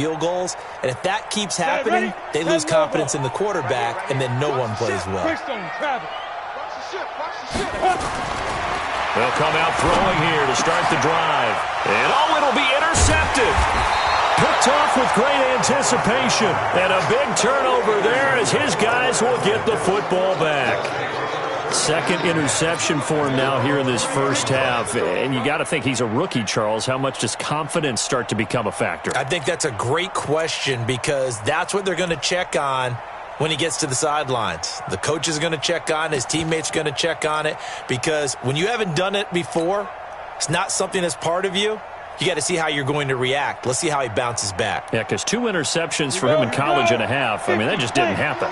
field goals, and if that keeps happening, they lose confidence in the quarterback, and then no one plays well. They'll come out throwing here to start the drive. And it'll be intercepted. Picked off with great anticipation. And a big turnover there as his guys will get the football back. Second interception for him now here in this first half. And you got to think he's a rookie, Charles. How much does confidence start to become a factor? I think that's a great question because that's what they're going to check on when he gets to the sidelines. The coach is going to check on it. His teammates are going to check on it because when you haven't done it before, it's not something that's part of you. You got to see how you're going to react. Let's see how he bounces back. Yeah, because 2 interceptions for him in college and a half. I mean, that just didn't happen.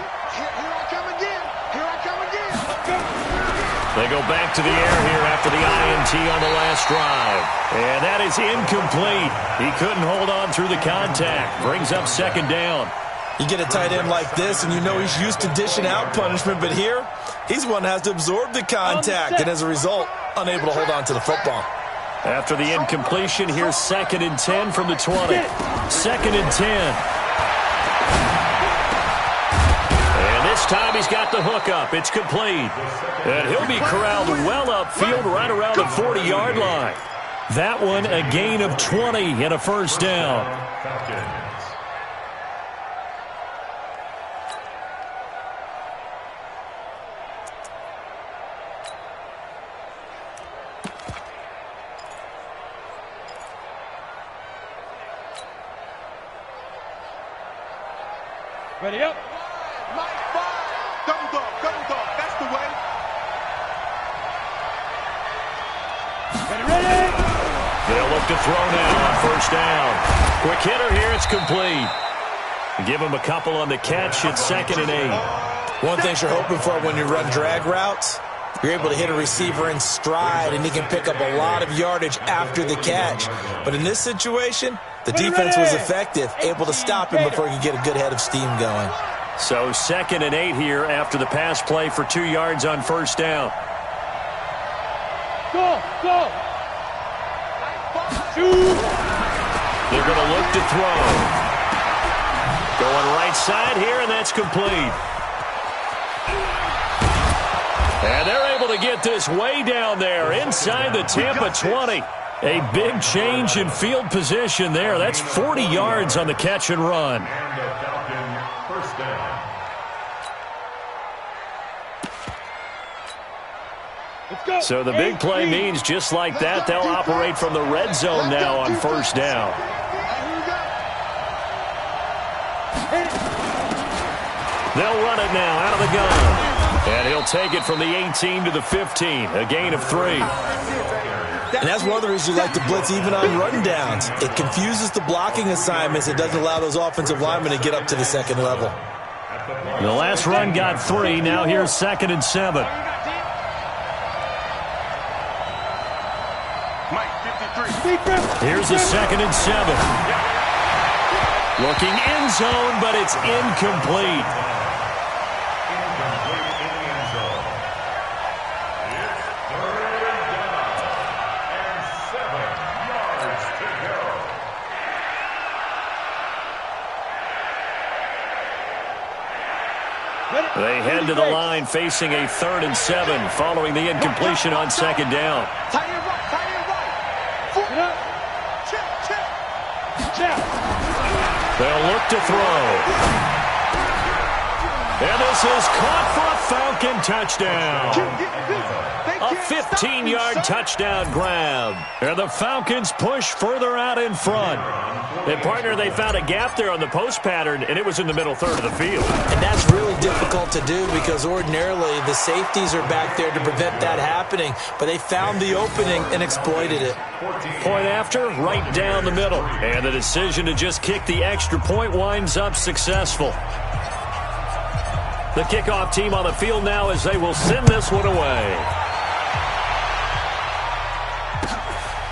They go back to the air here after the INT on the last drive. And that is incomplete. He couldn't hold on through the contact. Brings up second down. You get a tight end like this, and you know he's used to dishing out punishment, but here, he's one that has to absorb the contact, and as a result, unable to hold on to the football. After the incompletion, here's 2nd and 10 from the 20. 2nd and 10. This time he's got the hook up. It's complete. And he'll be corralled well upfield right around the 40-yard line. That one a gain of 20 and a first down. Ready up. Double dog, that's the way. Ready. They'll look to throw now on first down. Quick hitter here, it's complete. Give him a couple on the catch, it's 2nd and 8. One thing you're hoping for when you run drag routes, you're able to hit a receiver in stride, and he can pick up a lot of yardage after the catch. But in this situation, the defense was effective, able to stop him before he could get a good head of steam going. So 2nd and 8 here after the pass play for 2 yards on first down. Go. They're going to look to throw. Going right side here, and that's complete. And they're able to get this way down there inside the Tampa 20. A big change in field position there. That's 40 yards on the catch and run. So the big play means just like that, they'll operate from the red zone now on first down. They'll run it now out of the gun. And he'll take it from the 18 to the 15, a gain of 3. And that's one of the reasons you like to blitz even on run downs. It confuses the blocking assignments. It doesn't allow those offensive linemen to get up to the second level. The last run got 3. Now here's 2nd and 7. Here's a 2nd and 7. Looking end zone, but it's incomplete. They head to the line facing a 3rd and 7 following the incompletion on 2nd down. They'll look to throw. And this is caught for a Falcon touchdown. A 15-yard touchdown grab. And the Falcons push further out in front. And, partner, they found a gap there on the post pattern, and it was in the middle third of the field. And that's really difficult to do because ordinarily the safeties are back there to prevent that happening. But they found the opening and exploited it. Point after, right down the middle. And the decision to just kick the extra point winds up successful. The kickoff team on the field now as they will send this one away.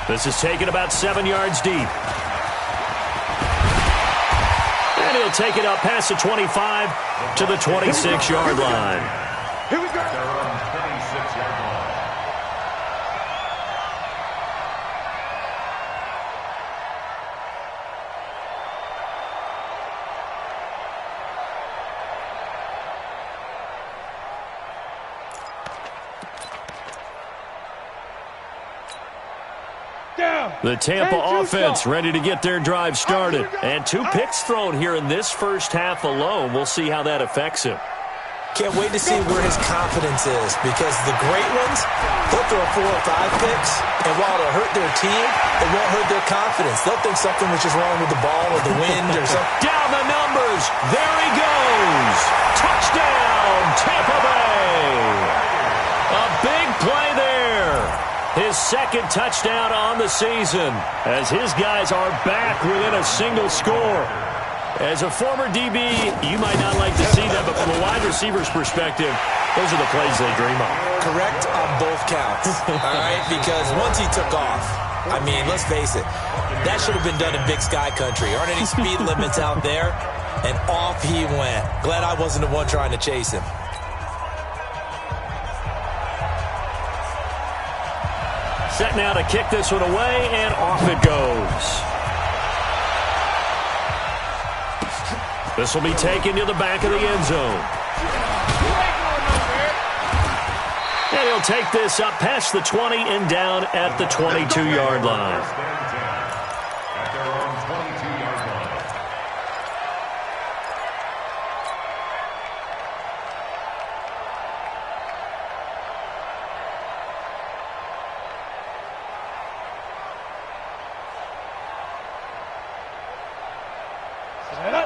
This is taken about 7 yards deep. And he'll take it up past the 25 to the 26-yard line. Here we go. The Tampa offense ready to get their drive started. And 2 picks thrown here in this first half alone. We'll see how that affects him. Can't wait to see where his confidence is, because the great ones, they'll throw 4 or 5 picks, and while it'll hurt their team, it won't hurt their confidence. They'll think something was just wrong with the ball or the wind or something. Down the numbers. There he goes. Touchdown, Tampa Bay. A big play there. His second touchdown on the season, as his guys are back within a single score. As a former DB, you might not like to see that, but from a wide receiver's perspective, those are the plays they dream of. Correct on both counts, all right? Because once he took off, I mean, let's face it, that should have been done in Big Sky Country. Aren't any speed limits out there? And off he went. Glad I wasn't the one trying to chase him. Set now to kick this one away, and off it goes. This will be taken to the back of the end zone. And he'll take this up past the 20 and down at the 22-yard line. At their own 22-yard line.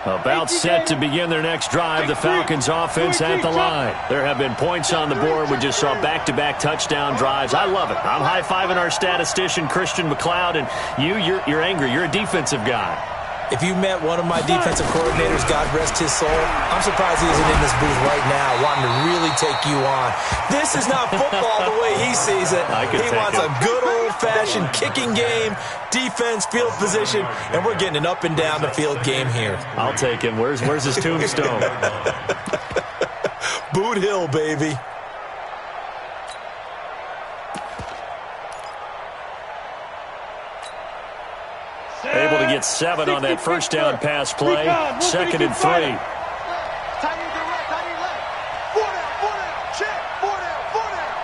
About set to begin their next drive, the Falcons offense at the line. There have been points on the board. We just saw back-to-back touchdown drives. I love it. I'm high-fiving our statistician, Christian McLeod, and you're angry. You're a defensive guy. If you met one of my defensive coordinators, God rest his soul, I'm surprised he isn't in this booth right now wanting to really take you on. This is not football the way he sees it. He wants a good old-fashioned kicking game, defense, field position, and we're getting an up and down the field game here. I'll take him. Where's his tombstone? Boot Hill, baby. Able to get 7 on that first down pass play. 2nd and 3. Tight end direct, tight end left. 4 down, check. 4 down.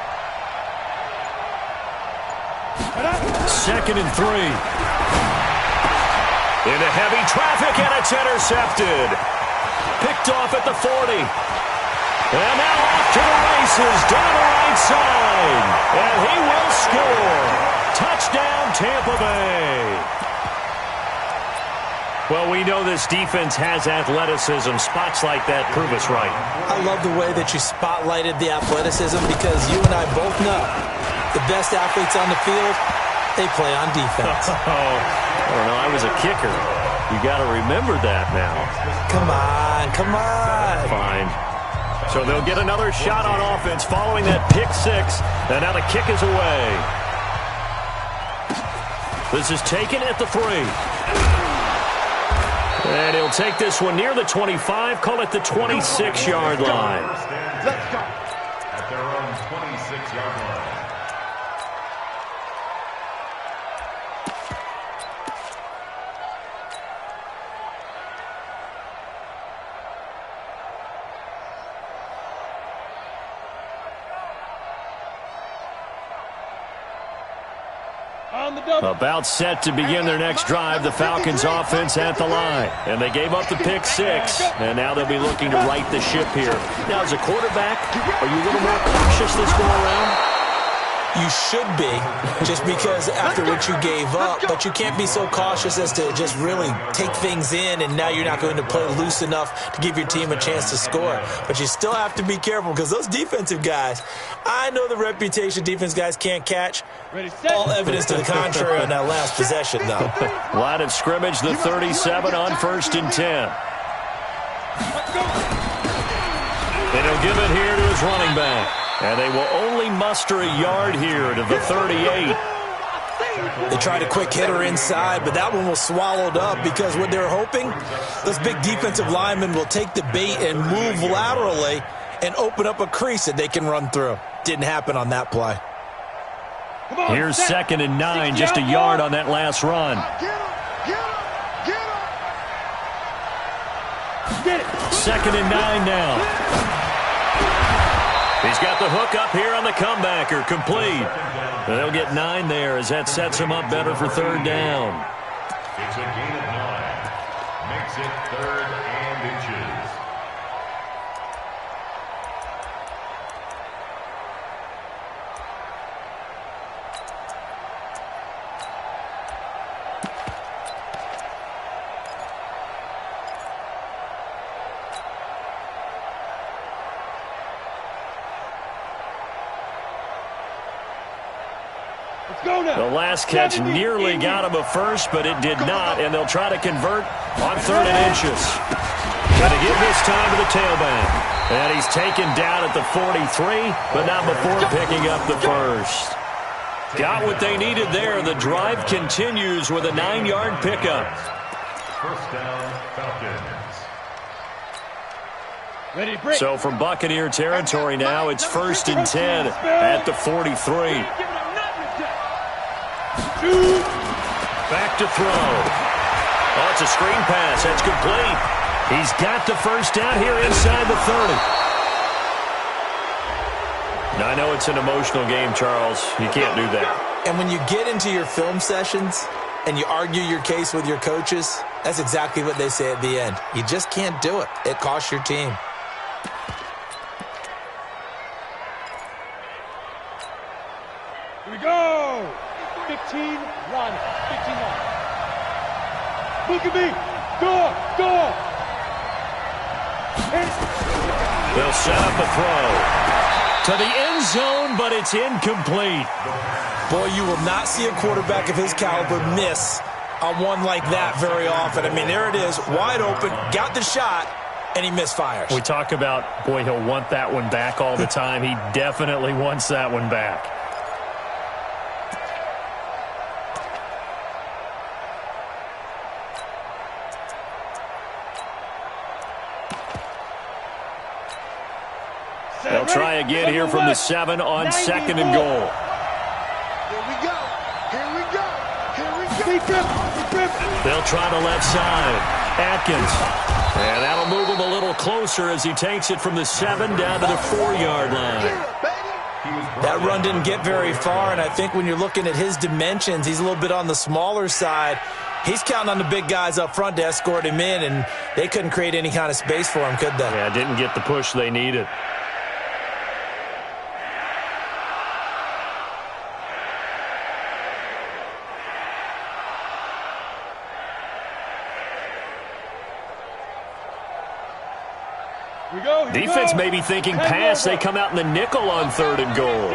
2nd and 3. Into heavy traffic, and it's intercepted. Picked off at the 40. And now off to the races down the right side. And he will score. Touchdown, Tampa Bay. Well, we know this defense has athleticism. Spots like that prove us right. I love the way that you spotlighted the athleticism, because you and I both know the best athletes on the field, they play on defense. I don't know. I was a kicker. You got to remember that now. Come on, come on. Fine. So they'll get another shot on offense following that pick 6. And now the kick is away. This is taken at the 3. And he'll take this one near the 25, call it the 26-yard line. Let's go. At their own 26-yard line. About set to begin their next drive, the Falcons offense at the line. And they gave up the pick 6, and now they'll be looking to right the ship here. Now, as a quarterback, are you a little more cautious this go around? You should be, just because after what you gave up, but you can't be so cautious as to just really take things in, and now you're not going to play loose enough to give your team a chance to score. But you still have to be careful, because those defensive guys, I know the reputation defense guys can't catch. All evidence to the contrary on that last possession, though. Line of scrimmage, the 37 on 1st and 10. And he'll give it here to his running back. And they will only muster a yard here to the 38. They tried a quick hitter inside, but that one was swallowed up, because what they're hoping, those big defensive linemen will take the bait and move laterally and open up a crease that they can run through. Didn't happen on that play. Here's 2nd and 9, just a yard on that last run. Get it. 2nd and 9 now. He's got the hook up here on the comebacker, complete. They'll get 9 there as that sets him up better for third down. It's a gain of 9. Makes it 3rd and inches. The last catch nearly got him a first, but it did not, and they'll try to convert on 3rd and inches. Going to give this time to the tailback. And he's taken down at the 43, but not before picking up the first. Got what they needed there. The drive continues with a 9-yard pickup. First down, Falcons. So from Buccaneer territory now, it's 1st and 10 at the 43. Back to throw. Oh, it's a screen pass. That's complete. He's got the first down here inside the 30. Now, I know it's an emotional game, Charles. You can't do that. And when you get into your film sessions and you argue your case with your coaches, that's exactly what they say at the end. You just can't do it. It costs your team. Here we go. 15, run. 15, run. Look at me. Go. They'll set up a throw to the end zone, but it's incomplete. Boy, you will not see a quarterback of his caliber miss on one like that very often. I mean, there it is, wide open, got the shot, and he misfires. We talk about, boy, he'll want that one back all the time. He definitely wants that one back. They'll try again here from the 7 on 2nd and goal. Here we go. They'll try the left side. Atkins. And that'll move him a little closer as he takes it from the 7 down to the 4-yard line. That run didn't get very far, and I think when you're looking at his dimensions, he's a little bit on the smaller side. He's counting on the big guys up front to escort him in, and they couldn't create any kind of space for him, could they? Yeah, didn't get the push they needed. Defense may be thinking pass. They come out in the nickel on 3rd and goal.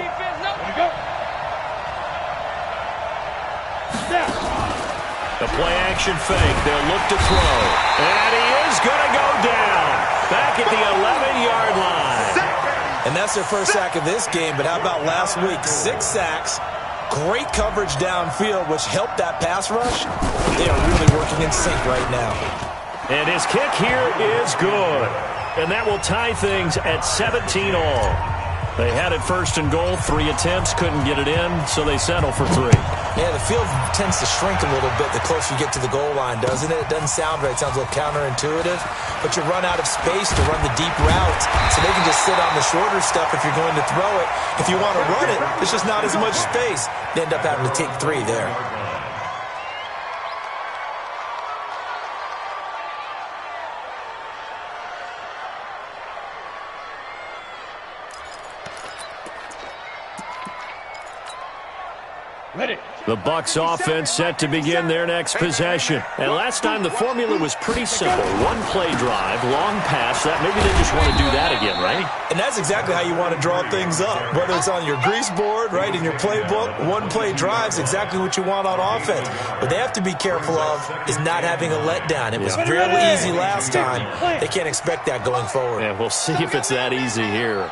The play-action fake. They'll look to throw. And he is going to go down. Back at the 11-yard line. And that's their first sack of this game, but how about last week? 6 sacks, great coverage downfield, which helped that pass rush. They are really working in sync right now. And his kick here is good. And that will tie things at 17 all. They had it 1st and goal, 3 attempts, couldn't get it in, so they settle for 3. Yeah, the field tends to shrink a little bit the closer you get to the goal line, doesn't it? It doesn't sound right. It sounds a little counterintuitive. But you run out of space to run the deep routes, so they can just sit on the shorter stuff if you're going to throw it. If you want to run it, there's just not as much space. They end up having to take 3 there. The Bucs offense set to begin their next possession. And last time the formula was pretty simple. 1 play drive, long pass. That maybe they just want to do that again, right? And that's exactly how you want to draw things up. Whether it's on your grease board, right, in your playbook, 1 play drive is exactly what you want on offense. What they have to be careful of is not having a letdown. It was fairly easy last time. They can't expect that going forward. Yeah, we'll see if it's that easy here.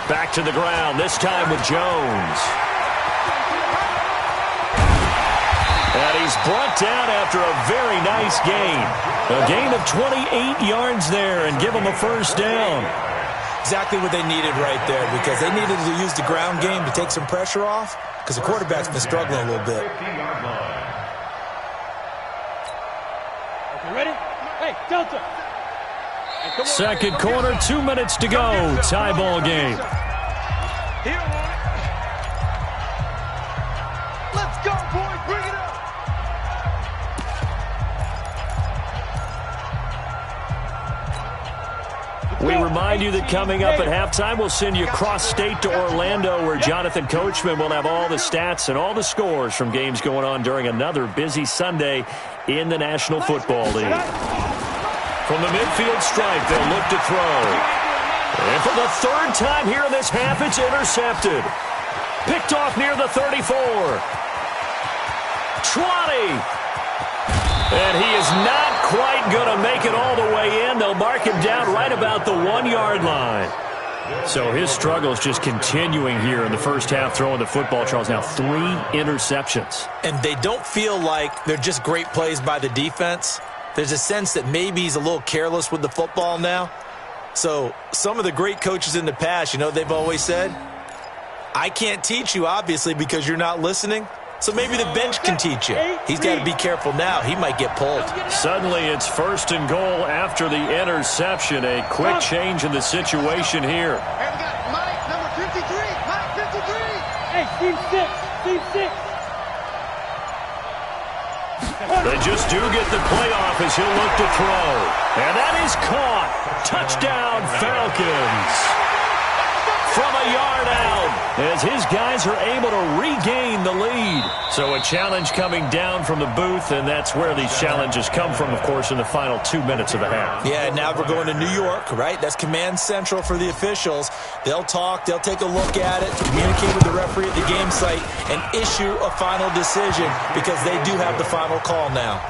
Back to the ground, this time with Jones. And he's brought down after a very nice gain. A gain of 28 yards there and give him a first down. Exactly what they needed right there, because they needed to use the ground game to take some pressure off, because the quarterback's been struggling a little bit. Okay, ready? Hey, Delta. Second quarter, 2 minutes to go. Tie ball game. Let's go, boys. Bring it up. We remind you that coming up at halftime, we'll send you cross-state to Orlando, where Jonathan Coachman will have all the stats and all the scores from games going on during another busy Sunday in the National Football League. From the midfield stripe, they'll look to throw. And for the third time here in this half, it's intercepted. Picked off near the 34. 20. And he is not quite going to make it all the way in. They'll mark him down right about the 1-yard line. So his struggle is just continuing here in the first half, throwing the football. Charles, now 3 interceptions. And they don't feel like they're just great plays by the defense. There's a sense that maybe he's a little careless with the football now. So some of the great coaches in the past, you know, they've always said, I can't teach you, obviously, because you're not listening. So maybe the bench can teach you. He's got to be careful now. He might get pulled. Suddenly it's first and goal after the interception. A quick change in the situation here. Hey, we got Mike, number 53. Mike, 53. Hey, team 6. Team 6. They just do get the playoff as he'll look to throw. And that is caught. Touchdown, Falcons. From a yard out, as his guys are able to regain the lead. So a challenge coming down from the booth, and that's where these challenges come from, of course, in the final 2 minutes of the half. Yeah, now we're going to New York, right? That's command central for the officials. They'll talk, they'll take a look at it, communicate with the referee at the game site, and issue a final decision because they do have the final call now.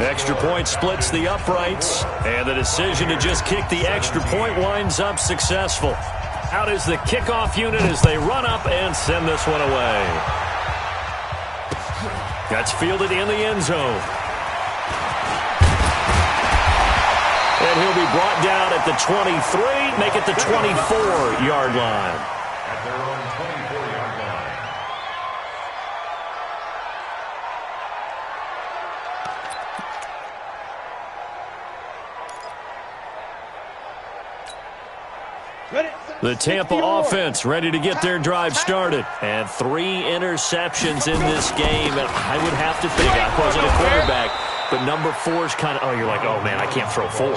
Extra point splits the uprights, and the decision to just kick the extra point winds up successful. Out is the kickoff unit as they run up and send this one away. That's fielded in the end zone. And he'll be brought down at the 23, make it the 24-yard line. At their own 24-yard line. Ready? The Tampa offense ready to get their drive started. And 3 interceptions in this game. And I would have to think, I wasn't a quarterback, but number 4 is kind of, oh, you're like, oh, man, I can't throw 4.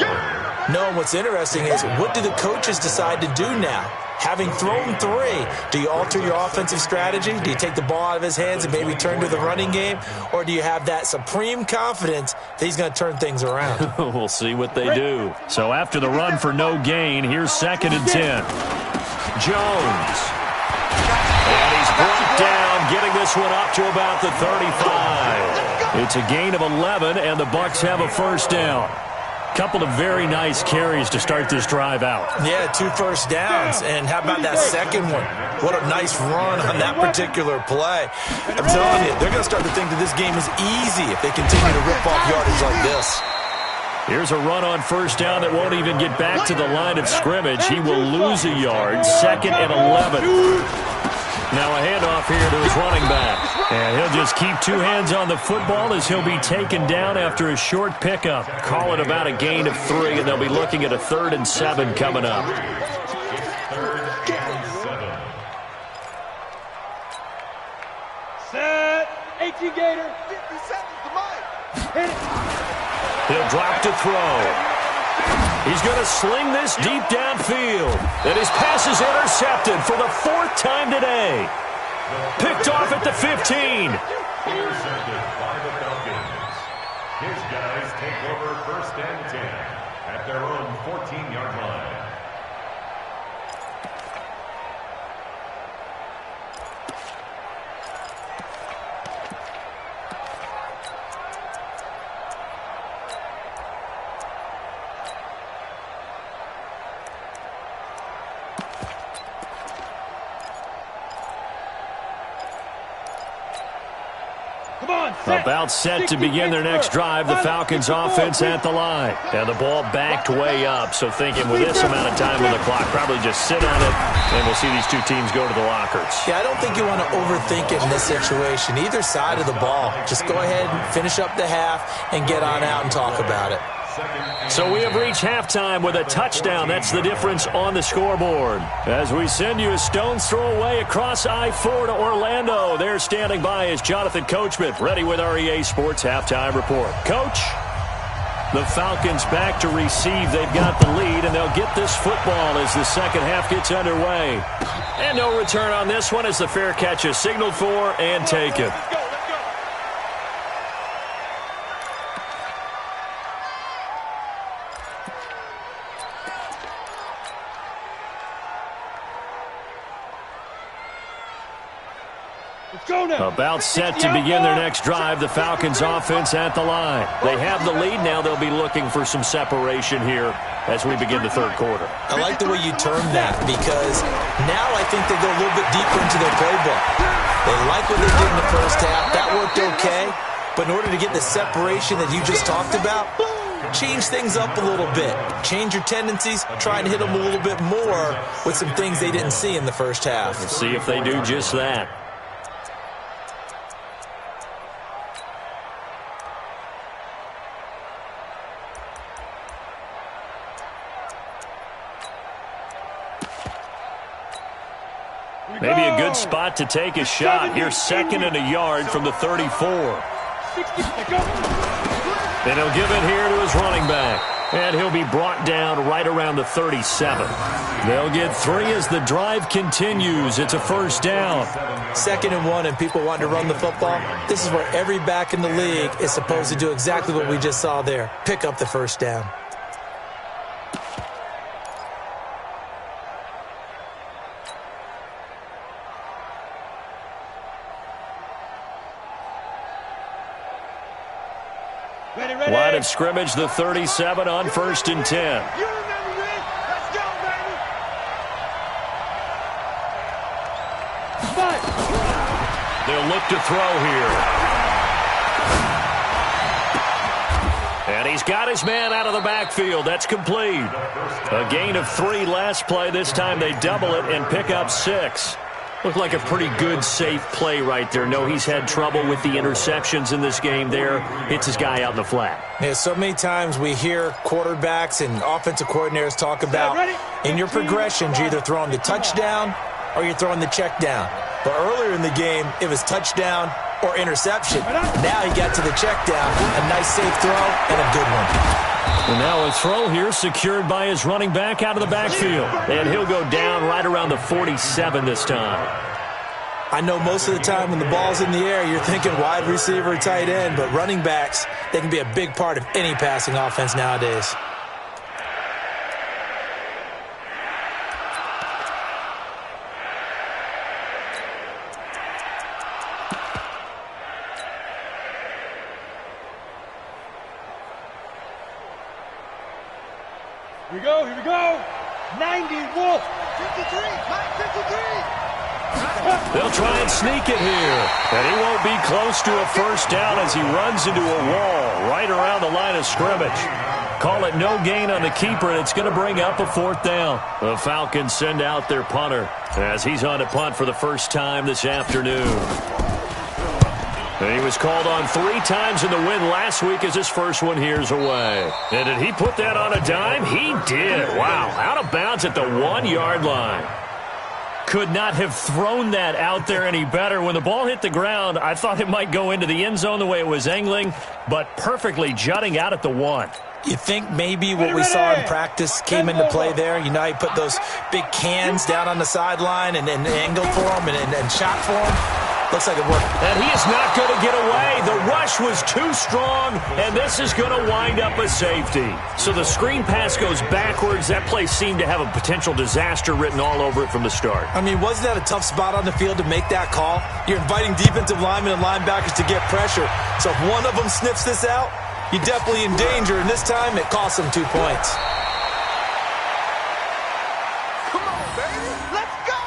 No, and what's interesting is, what do the coaches decide to do now? Having thrown 3, do you alter your offensive strategy? Do you take the ball out of his hands and maybe turn to the running game? Or do you have that supreme confidence that he's going to turn things around? We'll see what they do. So after the run for no gain, here's 2nd and 10. Jones. And he's brought down, getting this one up to about the 35. It's a gain of 11, and the Bucs have a first down. Couple of very nice carries to start this drive out. Yeah, 2 first downs. And how about that second one? What a nice run on that particular play. I'm telling you, they're going to start to think that this game is easy if they continue to rip off yardage like this. Here's a run on first down that won't even get back to the line of scrimmage. He will lose a yard. 2nd and 11. Now a handoff here to his running back. And he'll just keep 2 hands on the football as he'll be taken down after a short pickup. Call it about a gain of 3, and they'll be looking at a 3rd and 7 coming up. 3rd and 7. Set. 18 Gator. 50 seconds to Mike. Hit it. He'll drop to throw. He's going to sling this deep downfield. And his pass is intercepted for the 4th time today. Picked off at the 15. Intercepted by the Falcons. His guys take over 1st and 10 at their own 14-yard line. About set to begin their next drive, the Falcons offense at the line. And the ball backed way up, so thinking with this amount of time on the clock, probably just sit on it, and we'll see these 2 teams go to the lockers. Yeah, I don't think you want to overthink it in this situation. Either side of the ball. Just go ahead and finish up the half and get on out and talk about it. So we have reached halftime with a touchdown. That's the difference on the scoreboard. As we send you a stone's throw away across I-4 to Orlando. There standing by is Jonathan Coachman, ready with our EA Sports Halftime Report. Coach? The Falcons back to receive. They've got the lead, and they'll get this football as the second half gets underway. And no return on this one as the fair catch is signaled for and taken. About set to begin their next drive. The Falcons offense at the line. They have the lead now. They'll be looking for some separation here as we begin the third quarter. I like the way you term that because now I think they go a little bit deeper into their playbook. They like what they did in the first half. That worked okay. But in order to get the separation that you just talked about, change things up a little bit. Change your tendencies. Try and hit them a little bit more with some things they didn't see in the first half. Let's see if they do just that. Maybe a good spot to take a shot. Here's second and a yard from the 34. And he'll give it here to his running back. And he'll be brought down right around the 37. They'll get 3 as the drive continues. It's a first down. 2nd and 1 and people want to run the football. This is where every back in the league is supposed to do exactly what we just saw there. Pick up the first down. Line of scrimmage, the 37 on 1st and 10. You remember this? Let's go, baby! They'll look to throw here. And he's got his man out of the backfield. That's complete. A gain of 3 last play. This time they double it and pick up 6. Looked like a pretty good, safe play right there. No, he's had trouble with the interceptions in this game there. Hits his guy out in the flat. Yeah, so many times we hear quarterbacks and offensive coordinators talk about in your progressions, you're either throwing the touchdown or you're throwing the check down. But earlier in the game, it was touchdown or interception. Now he got to the check down. A nice, safe throw and a good one. And now a throw here secured by his running back out of the backfield. And he'll go down right around the 47 this time. I know most of the time when the ball's in the air, you're thinking wide receiver, tight end, but running backs, they can be a big part of any passing offense nowadays. Here we go. 90, Wolf. 53, 53. They'll try and sneak it here. And he won't be close to a first down as he runs into a wall right around the line of scrimmage. Call it no gain on the keeper, and it's going to bring up a 4th down. The Falcons send out their punter as he's on to punt for the first time this afternoon. And he was called on 3 times in the win last week as his first one here's away. And did he put that on a dime? He did. Wow, out of bounds at the 1-yard line. Could not have thrown that out there any better. When the ball hit the ground, I thought it might go into the end zone the way it was angling, but perfectly jutting out at the 1. You think maybe what we saw in practice came into play there? You know, he put those big cans down on the sideline and angled for him and shot for him. Looks like it worked. And he is not going to get away. The rush was too strong, and this is going to wind up a safety. So the screen pass goes backwards. That play seemed to have a potential disaster written all over it from the start. I mean, wasn't that a tough spot on the field to make that call? You're inviting defensive linemen and linebackers to get pressure. So if one of them sniffs this out, you're definitely in danger, and this time it costs them 2 points. Come on, baby. Let's go.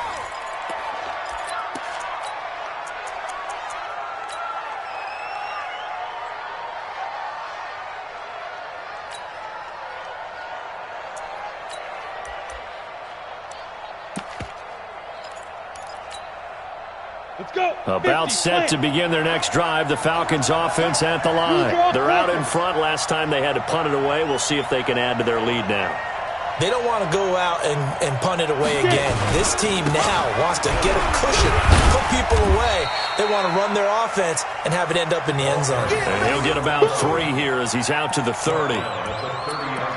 Let's go. About 50, set to begin their next drive. The Falcons offense at the line. They're out in front. Last time they had to punt it away. We'll see if they can add to their lead now. They don't want to go out and punt it away again. This team now wants to get a cushion, put people away. They want to run their offense and have it end up in the end zone. And he'll get about 3 here as he's out to the 30.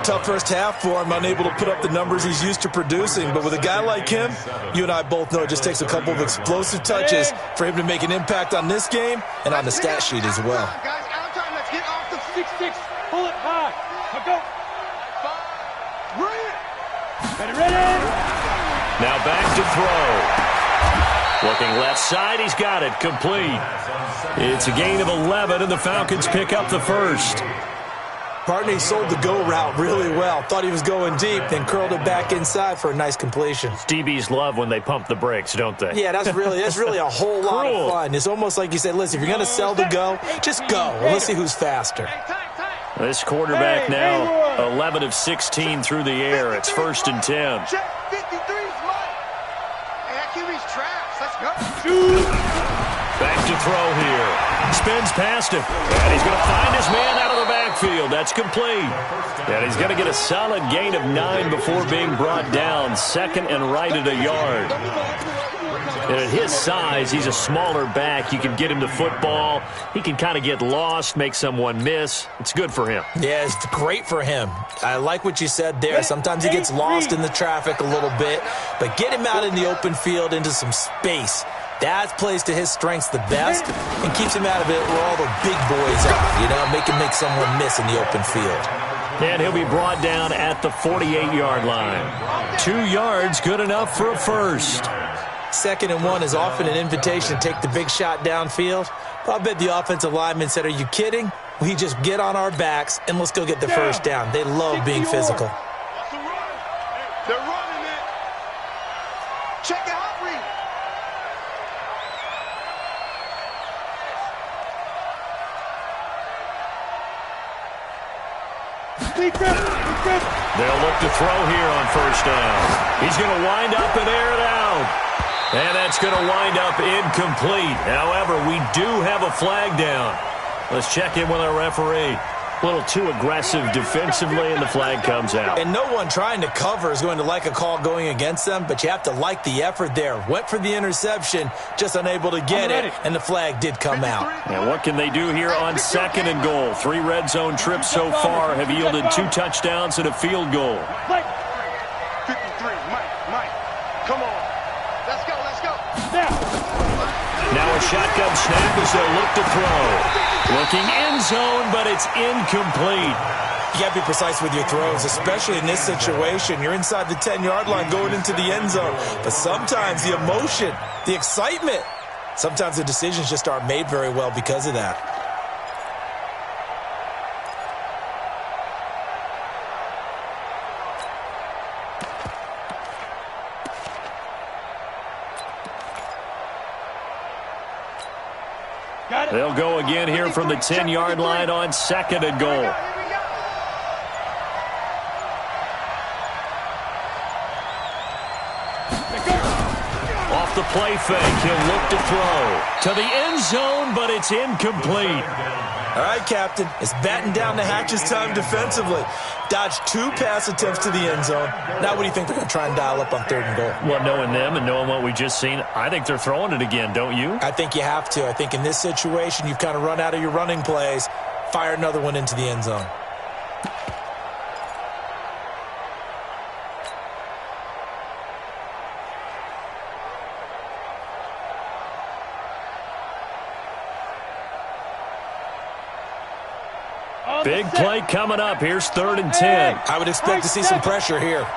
Tough first half for him, unable to put up the numbers he's used to producing. But with a guy like him, you and I both know it just takes a couple of explosive touches for him to make an impact on this game and on the stat sheet as well. Guys, out of time. Let's get off the 6-6. Pull it high. Now go. Ready. Now back to throw. Looking left side, he's got it. Complete. It's a gain of 11, and the Falcons pick up the first. Partney sold the go route really well. Thought he was going deep, then curled it back inside for a nice completion. DBs love when they pump the brakes, don't they? Yeah, that's really a whole lot of fun. It's almost like you said, listen, if you're going to sell the go, just go. And let's see who's faster. This quarterback now 11 of 16 through the air. It's 1st and 10. Check 53's Mike. Hey, that QB's trash. Let's go. Back to throw here. Spins past him. And he's going to find his man out of the backfield. That's complete. And he's going to get a solid gain of 9 before being brought down. Second and right at a yard. And at his size, he's a smaller back. You can get him to football. He can kind of get lost, make someone miss. It's good for him. Yeah, it's great for him. I like what you said there. Sometimes he gets lost in the traffic a little bit, but get him out in the open field into some space. That plays to his strengths the best and keeps him out of it where all the big boys are, make him make someone miss in the open field. And he'll be brought down at the 48-yard line. 2 yards, good enough for a first. 2nd and 1 is often an invitation to take the big shot downfield. But I bet the offensive lineman said, are you kidding? We just get on our backs and let's go get the first down. They love being physical. They're running it. Check the hot read. They'll look to throw here on 1st down. He's going to wind up and air it out. And that's going to wind up incomplete. However, we do have a flag down. Let's check in with our referee. A little too aggressive defensively, and the flag comes out. And no one trying to cover is going to like a call going against them, but you have to like the effort there. Went for the interception, just unable to get it, and the flag did come out. And what can they do here on 2nd and goal? 3 red zone trips so far have yielded 2 touchdowns and a field goal. 53, Mike, come on. Let's go. Now a shotgun snap as they'll look to throw. Looking end zone, but it's incomplete. You got to be precise with your throws, especially in this situation. You're inside the 10-yard line going into the end zone. But sometimes the emotion, the excitement, sometimes the decisions just aren't made very well because of that. They'll go again here from the 10-yard line on 2nd and goal. Off the play fake, he'll look to throw to the end zone, but it's incomplete. All right, Captain, it's batting down the hatches time defensively. Dodged 2 pass attempts to the end zone. Now what do you think they're going to try and dial up on 3rd and goal? Well, knowing them and knowing what we just seen, I think they're throwing it again, don't you? I think you have to. I think in this situation, you've kind of run out of your running plays. Fire another one into the end zone. Big play coming up. Here's 3rd and 10. I would expect to see some pressure here.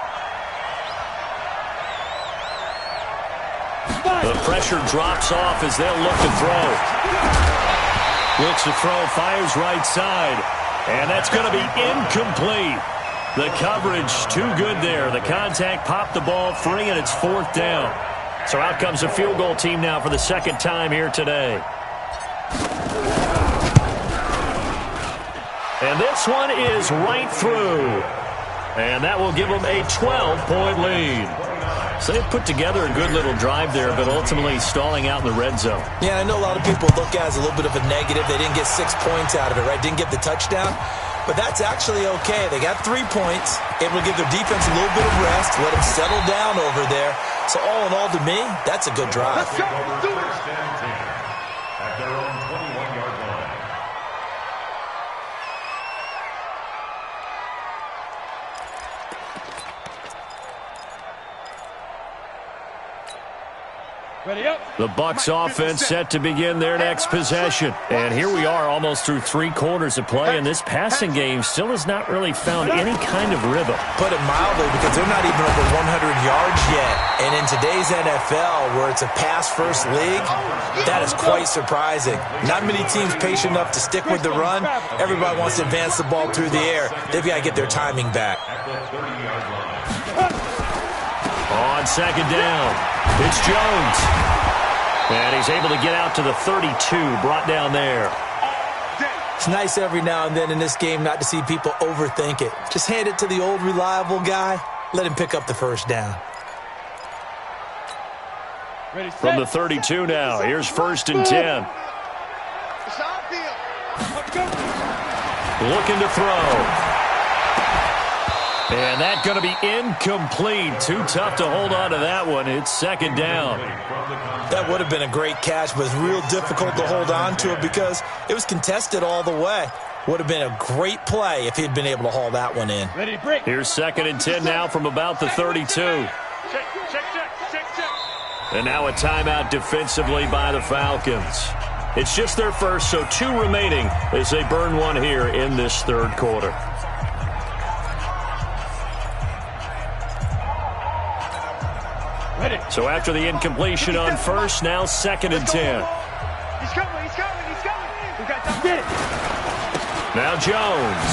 The pressure drops off as they'll look to throw. Looks to throw, fires right side. And that's going to be incomplete. The coverage too good there. The contact popped the ball free, and it's 4th down. So out comes a field goal team now for the 2nd time here today. And this one is right through. And that will give them a 12-point lead. So they put together a good little drive there, but ultimately stalling out in the red zone. Yeah, I know a lot of people look at it as a little bit of a negative. They didn't get 6 points out of it, right? Didn't get the touchdown. But that's actually okay. They got 3 points, able to give their defense a little bit of rest, let them settle down over there. So all in all, to me, that's a good drive. Let's go. Do it. First and 10 at their own 21-yard line. Ready up. The Bucs offense set to begin their next possession. And here we are almost through 3 quarters of play, and this passing game still has not really found any kind of rhythm. Put it mildly, because they're not even over 100 yards yet. And in today's NFL, where it's a pass-first league, that is quite surprising. Not many teams patient enough to stick with the run. Everybody wants to advance the ball through the air. They've got to get their timing back. On second down, it's Jones. And he's able to get out to the 32, brought down there. It's nice every now and then in this game not to see people overthink it. Just hand it to the old reliable guy. Let him pick up the first down. Ready, set. From the 32 now, here's first and 10. Looking to throw. And that's going to be incomplete. Too tough to hold on to that one. It's second down. That would have been a great catch, but it's real difficult to hold on to it because it was contested all the way. Would have been a great play if he'd been able to haul that one in. Ready to break. Here's second and 10 now from about the 32. Check. And now a timeout defensively by the Falcons. It's just their first, so 2 remaining as they burn one here in this third quarter. So after the incompletion on first, now second and 10. He's coming. We got to get it. Now Jones.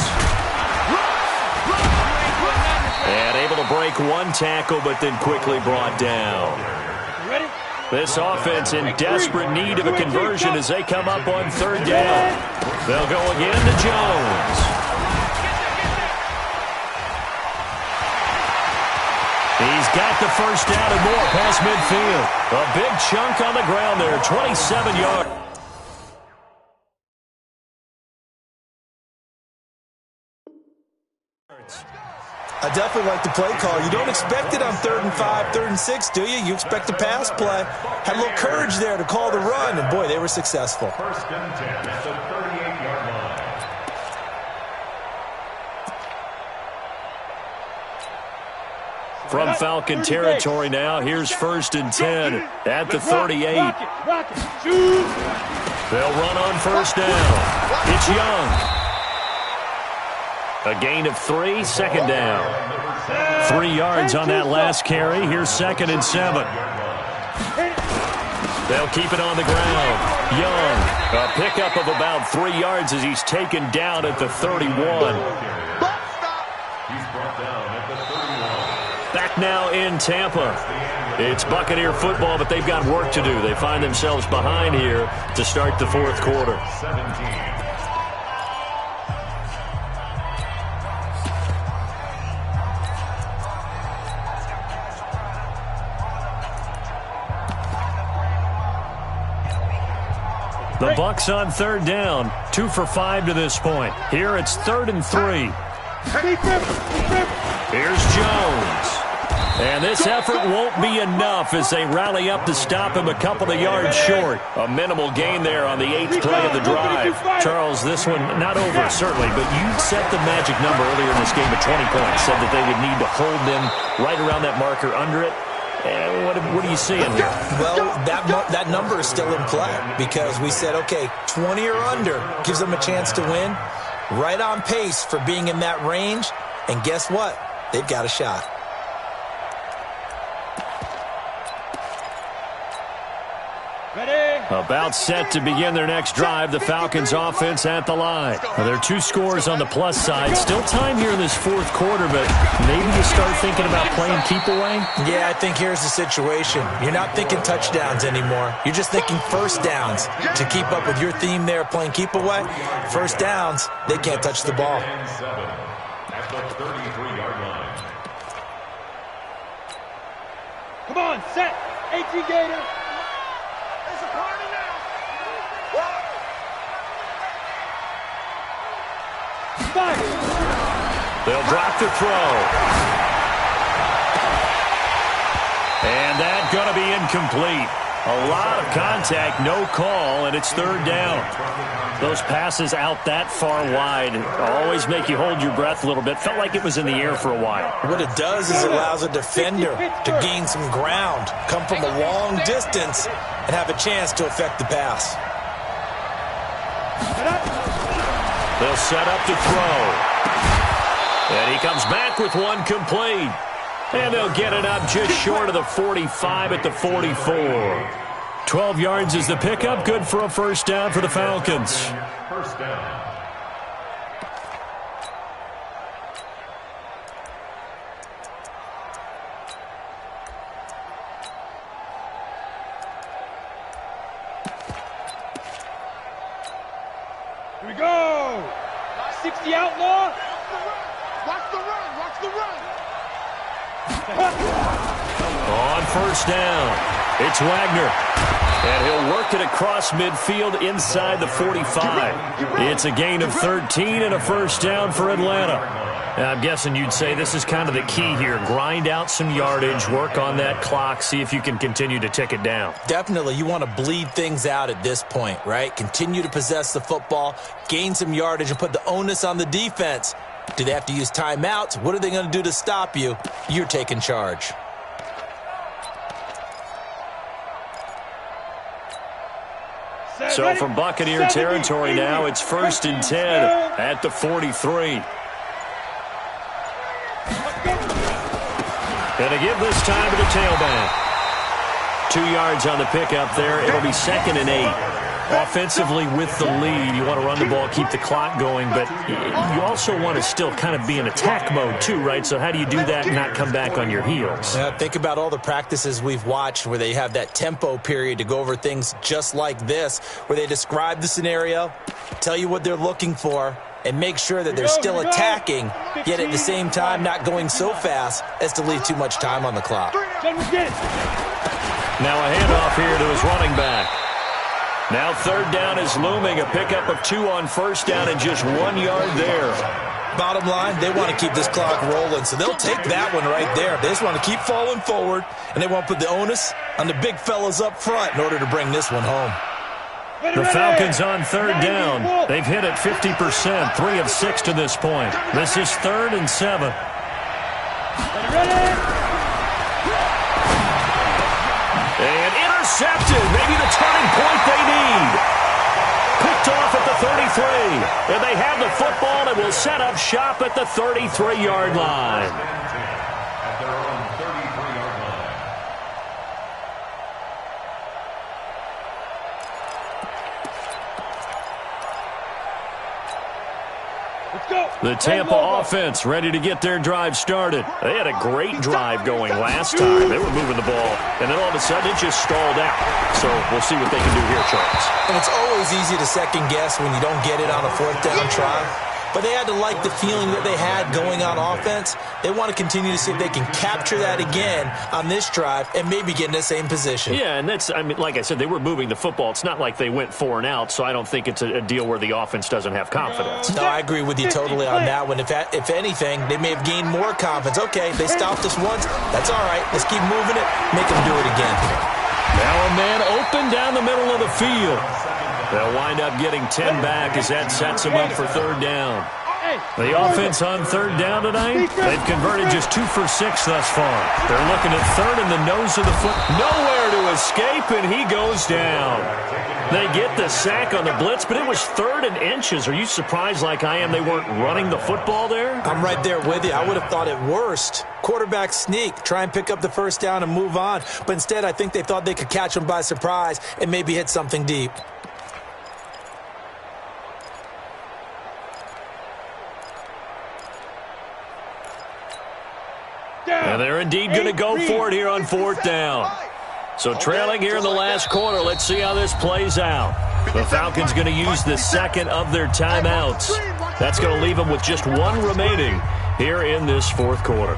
And able to break 1 tackle, but then quickly brought down. Ready? This offense in desperate need of a conversion as they come up on third down. They'll go again to Jones. He's got the first down and more past midfield. A big chunk on the ground there, 27 yards. I definitely like the play call. You don't expect it on 3rd and 5, 3rd and 6, do you? You expect a pass play. Had a little courage there to call the run, and boy, they were successful. First and 10 at the 38-yard line. From Falcon territory now, here's first and 10 at the 38. Rock it. Shoot. They'll run on first down. It's Young. A gain of 3, second down. 3 yards on that last carry. Here's second and 7. They'll keep it on the ground. Young, a pickup of about 3 yards as he's taken down at the 31. Back now in Tampa. It's Buccaneer football, but they've got work to do. They find themselves behind here to start the fourth quarter. 17. The Bucs on third down, 2 for 5 to this point. Here it's 3rd and 3. Here's Jones. And this effort won't be enough as they rally up to stop him a couple of yards short. A minimal gain there on the 8th play of the drive. Charles, this one not over, certainly, but you set the magic number earlier in this game at 20 points. Said that they would need to hold them right around that marker under it. What are you seeing here? Well, that number is still in play because we said, okay, 20 or under gives them a chance to win. Right on pace for being in that range. And guess what? They've got a shot. About set to begin their next drive, the Falcons offense at the line. Now, there are 2 scores on the plus side. Still time here in this fourth quarter, but maybe you start thinking about playing keep away? Yeah, I think here's the situation. You're not thinking touchdowns anymore. You're just thinking first downs. To keep up with your theme there, playing keep away, first downs, they can't touch the ball. At the 33-yard line. Come on, set. 18 Gator. It's a party now. Fire. They'll drop the throw. And that's going to be incomplete. A lot of contact, no call, and it's third down. Those passes out that far wide always make you hold your breath a little bit. Felt like it was in the air for a while. What it does is it allows a defender to gain some ground, come from a long distance, and have a chance to affect the pass. They'll set up to throw. And he comes back with one complete. And they'll get it up just short of the 45 at the 44. 12 yards is the pickup. Good for a first down for the Falcons. First down. Here we go. 60 outlaw. Watch the run. Watch the run. On first down, it's Wagner. And he'll work it across midfield inside the 45. It's a gain of 13 and a first down for Atlanta. Now, I'm guessing you'd say this is kind of the key here. Grind out some yardage, work on that clock, see if you can continue to tick it down. Definitely, you want to bleed things out at this point, right? Continue to possess the football, gain some yardage, and put the onus on the defense. Do they have to use timeouts? What are they going to do to stop you? You're taking charge. So from Buccaneer territory now, it's 1st and 10 at the 43. And to give this time to the tailback. 2 yards on the pickup there. It'll be 2nd and 8. Offensively with the lead, you want to run the ball, keep the clock going, but you also want to still kind of be in attack mode too, right? So how do you do that and not come back on your heels? Think about all the practices we've watched where they have that tempo period to go over things just like this, where they describe the scenario, tell you what they're looking for, and make sure that they're still attacking, yet at the same time not going so fast as to leave too much time on the clock. Now a handoff here to his running back. Now third down is looming, a pickup of 2 on first down and just 1 yard there. Bottom line, they want to keep this clock rolling, so they'll take that one right there. They just want to keep falling forward, and they want to put the onus on the big fellas up front in order to bring this one home. The Falcons on third down. They've hit it 50%, 3 of 6 to this point. This is 3rd and 7. And intercepted, maybe the turning point they need. Picked off at the 33. And they have the football and will set up shop at the 33-yard line. At their own 33-yard line. The Tampa offense ready to get their drive started. They had a great drive going last time. They were moving the ball, and then all of a sudden it just stalled out. So we'll see what they can do here, Charles. And it's always easy to second guess when you don't get it on a 4th down try. But they had to like the feeling that they had going on offense. They want to continue to see if they can capture that again on this drive and maybe get in the same position. Yeah, and that's, I mean, like I said, they were moving the football. It's not like they went 4 and out, so I don't think it's a deal where the offense doesn't have confidence. No, I agree with you totally on that one. If anything, they may have gained more confidence. Okay, they stopped us once. That's all right. Let's keep moving it. Make them do it again. Now a man open down the middle of the field. They'll wind up getting 10 back as that sets them up for third down. The offense on third down tonight, they've converted just 2 for 6 thus far. They're looking at third in the nose of the foot. Nowhere to escape, and he goes down. They get the sack on the blitz, but it was 3rd and inches. Are you surprised like I am they weren't running the football there? I'm right there with you. I would have thought at worst, quarterback sneak, try and pick up the first down and move on. But instead, I think they thought they could catch him by surprise and maybe hit something deep. And they're indeed going to go for it here on 4th down. So trailing here in the last quarter, let's see how this plays out. The Falcons going to use the 2nd of their timeouts. That's going to leave them with just 1 remaining here in this 4th quarter.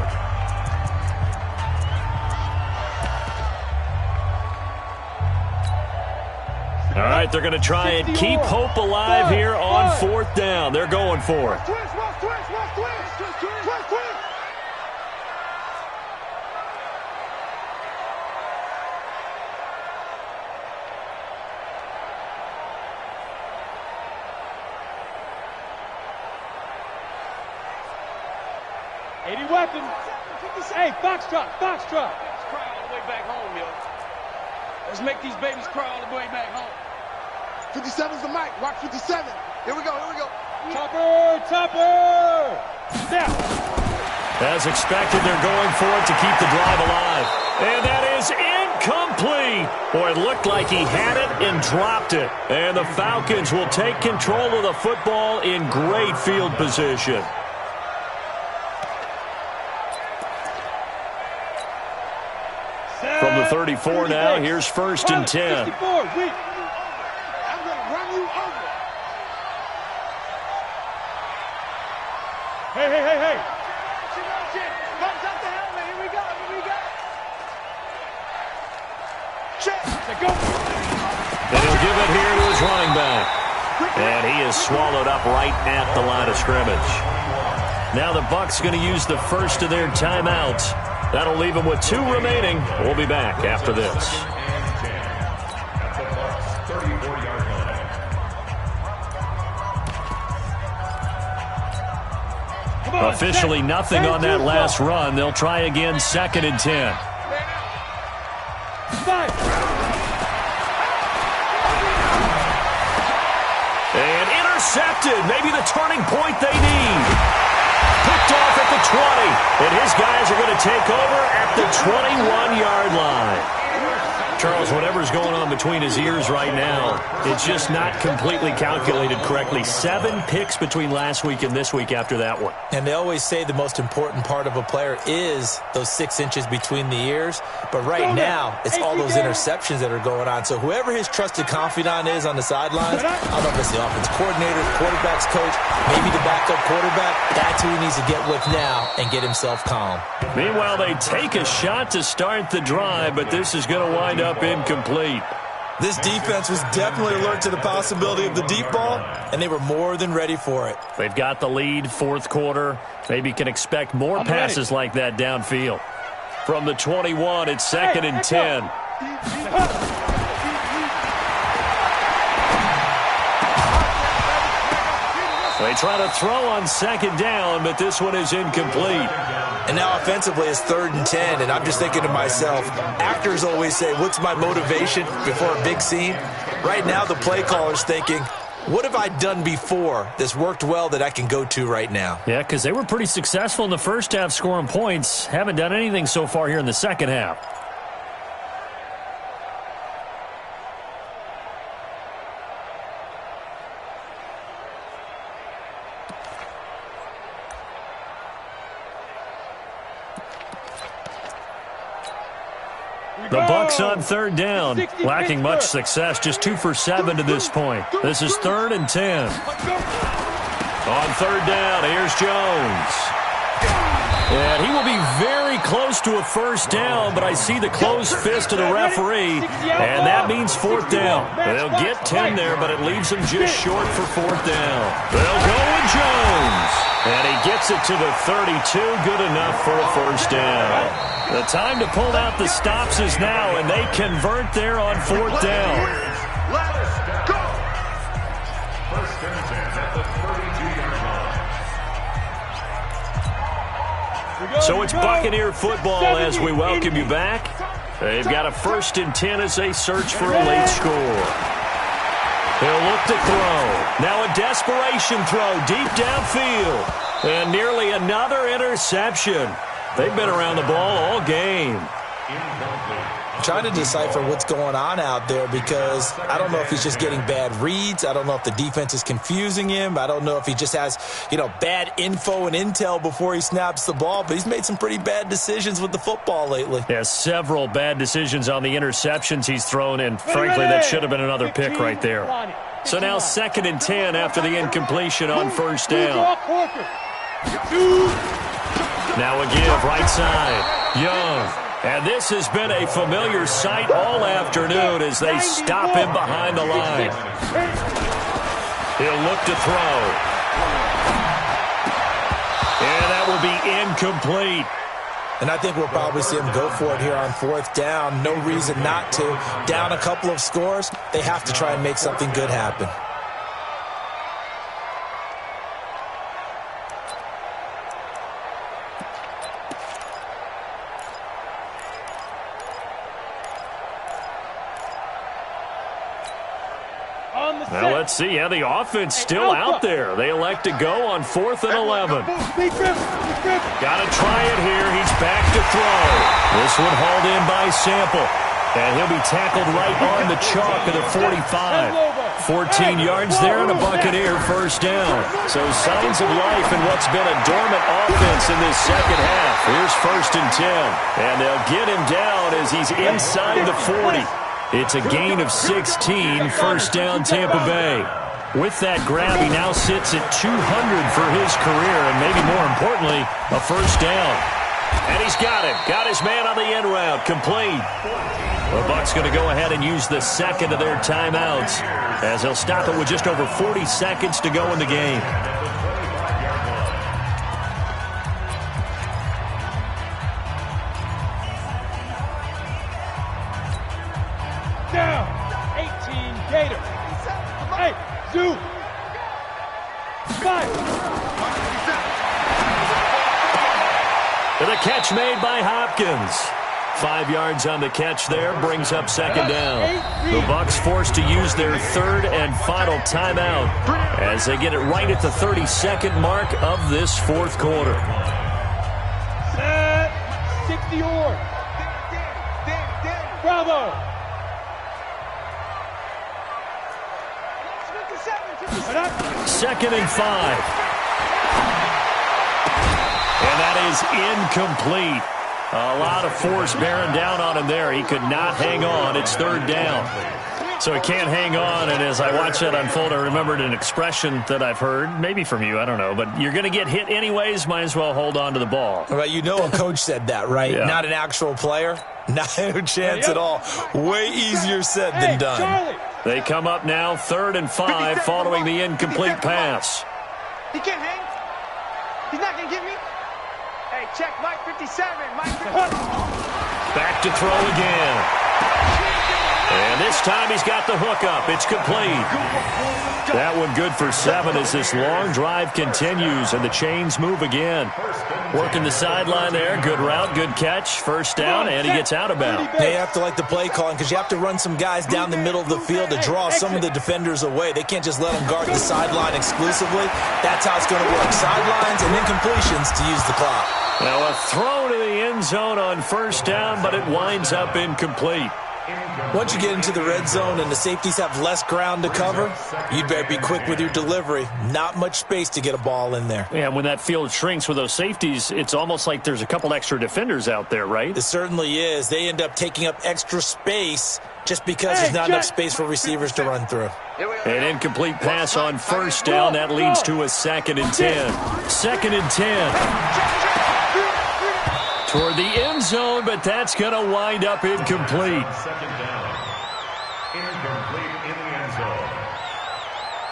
All right, they're going to try and keep hope alive here on fourth down. They're going for it. Twist. 80 weapons. Hey, Foxtrot. Let's cry all the way back home, yo. Let's make these babies cry all the way back home. 57's the mic. Watch 57. Here we go. Topper. Snap. As expected, they're going for it to keep the drive alive. And that is incomplete. Boy, it looked like he had it and dropped it. And the Falcons will take control of the football in great field position. From the 34 now, here's 1st and 10. 64, I'm going to run you over. Hey. Comes up the helmet. Here we go. Check. Go. And he'll give it here to his running back. And he is swallowed up right at the line of scrimmage. Now the Bucs going to use the first of their timeouts. That'll leave him with 2 remaining. We'll be back after this. Officially nothing on that last run. They'll try again, 2nd and 10. And intercepted. Maybe the turning point they need. Picked off at the 20. And his guys are going to take over at the 21-yard line. Charles, whatever's going on between his ears right now, it's just not completely calculated correctly. 7 picks between last week and this week after that one. And they always say the most important part of a player is those 6 inches between the ears. But right now, it's all those interceptions that are going on. So whoever his trusted confidant is on the sidelines, I don't know if it's the offense coordinator, quarterback's coach, maybe the backup quarterback, that's who he needs to get with now and get himself calm. Meanwhile, they take a shot to start the drive, but this is going to wind up incomplete. This defense was definitely alert to the possibility of the deep ball, and they were more than ready for it. They've got the lead, 4th quarter. Maybe can expect more passes like that downfield. From the 21, it's 2nd and 10. They try to throw on 2nd down, but this one is incomplete. And now offensively it's 3rd and 10, and I'm just thinking to myself, actors always say, what's my motivation before a big scene? Right now the play caller's thinking, what have I done before that's worked well that I can go to right now? Yeah, because they were pretty successful in the first half scoring points. Haven't done anything so far here in the second half. The Bucs on 3rd down, lacking much success, just 2 for 7 to this point. This is 3rd and 10. On 3rd down, here's Jones. And he will be very close to a first down, but I see the closed fist of the referee, and that means 4th down. They'll get 10 there, but it leaves them just short for 4th down. They'll go with Jones. And he gets it to the 32, good enough for a first down. The time to pull out the stops is now, and they convert there on 4th down. Let's go. 1st and 10 at the 32-yard line. So it's Buccaneer football as we welcome you back. They've got a 1st and 10 as they search for a late score. He'll look to throw. Now a desperation throw deep downfield. And nearly another interception. They've been around the ball all game. I'm trying to decipher what's going on out there because I don't know if he's just getting bad reads. I don't know if the defense is confusing him. I don't know if he just has, bad info and intel before he snaps the ball. But he's made some pretty bad decisions with the football lately. Yeah, several bad decisions on the interceptions he's thrown in. Frankly, that should have been another pick right there. So now 2nd and 10 after the incompletion on 1st down. Now a give, right side. Young. And this has been a familiar sight all afternoon as they stop him behind the line. He'll look to throw. And that will be incomplete. And I think we'll probably see him go for it here on 4th down. No reason not to. Down a couple of scores, they have to try and make something good happen. Now let's see how the offense still out there. They elect to go on 4th and 11. Got to try it here. He's back to throw. This one hauled in by Sample. And he'll be tackled right on the chalk of the 45. 14 yards there and a Buccaneer first down. So signs of life in what's been a dormant offense in this second half. Here's 1st and 10. And they'll get him down as he's inside the 40. It's a gain of 16, first down Tampa Bay. With that grab, he now sits at 200 for his career, and maybe more importantly, a first down. And he's got it. Got his man on the end route, complete. The Bucs going to go ahead and use the second of their timeouts as they'll stop it with just over 40 seconds to go in the game. The catch made by Hopkins. 5 yards on the catch there, brings up second down. The Bucs forced to use their 3rd and final timeout as they get it right at the 32nd mark of this 4th quarter. Set. 60 or. Bravo. 2nd and 5. And that is incomplete. A lot of force bearing down on him there. He could not hang on. It's 3rd down. So he can't hang on, and as I watch that unfold, I remembered an expression that I've heard, maybe from you, I don't know, but you're going to get hit anyways, might as well hold on to the ball. Well, you know a coach said that, right? Yeah. Not an actual player. Not a chance at all. Way easier said than done. Charlie. They come up now, 3rd and 5, following the incomplete pass. He can't hang. He's not going to get me. Hey, check Mike 57. Mike 57. Back to throw again. And this time he's got the hookup. It's complete. That one good for 7 as this long drive continues and the chains move again. Working the sideline there. Good route, good catch. First down, and he gets out of bounds. They have to like the play calling because you have to run some guys down the middle of the field to draw some of the defenders away. They can't just let them guard the sideline exclusively. That's how it's going to work. Sidelines and then completions to use the clock. Now a throw to the end zone on first down, but it winds up incomplete. Once you get into the red zone and the safeties have less ground to cover, you'd better be quick with your delivery. Not much space to get a ball in there. Yeah, when that field shrinks with those safeties, it's almost like there's a couple extra defenders out there, right? It certainly is. They end up taking up extra space just because there's not enough space for receivers to run through. An incomplete pass on first down. That leads to a 2nd and 10. 2nd and 10. Toward the end zone, but that's going to wind up incomplete. 2nd down. Incomplete in the end zone.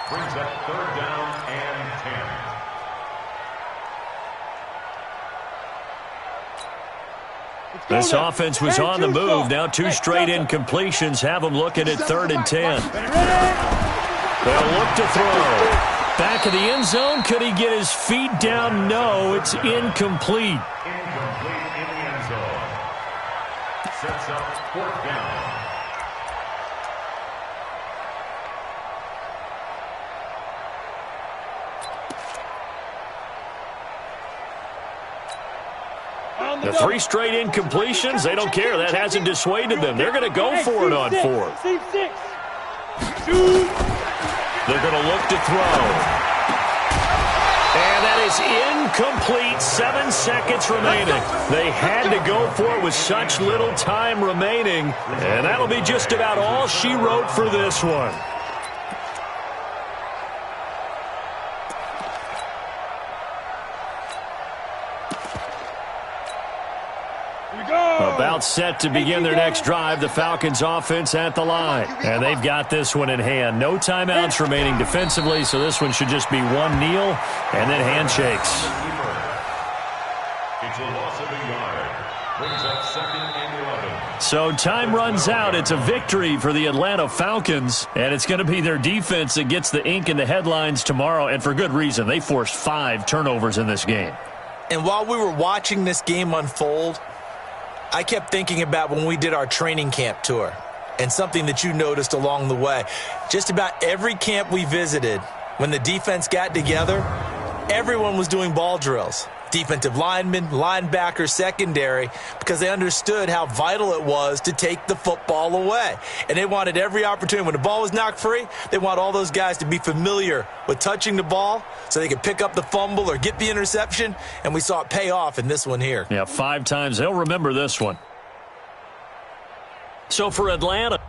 Brings up 3rd down and 10. This offense was on the move. Now 2 straight incompletions have them looking at 3rd and 10. They'll look to throw. Back of the end zone. Could he get his feet down? No, it's incomplete. Incomplete in the end zone. Sets up 4th down. The 3 straight incompletions, they don't care. That hasn't dissuaded them. They're going to go for it on 4th. They're going to look to throw. And that is incomplete. 7 seconds remaining. They had to go for it with such little time remaining. And that'll be just about all she wrote for this one. About set to begin their next drive, the Falcons offense at the line. And they've got this one in hand. No timeouts remaining defensively, so this one should just be one kneel and then handshakes. It's a loss of a yard. Brings up 2nd and 11. So time runs out. It's a victory for the Atlanta Falcons, and it's going to be their defense that gets the ink in the headlines tomorrow, and for good reason. They forced 5 turnovers in this game. And while we were watching this game unfold, I kept thinking about when we did our training camp tour and something that you noticed along the way. Just about every camp we visited, when the defense got together, everyone was doing ball drills. Defensive linemen, linebackers, secondary, because they understood how vital it was to take the football away. And they wanted every opportunity. When the ball was knocked free, they want all those guys to be familiar with touching the ball so they could pick up the fumble or get the interception. And we saw it pay off in this one here. Yeah, 5 times. They'll remember this one. So for Atlanta,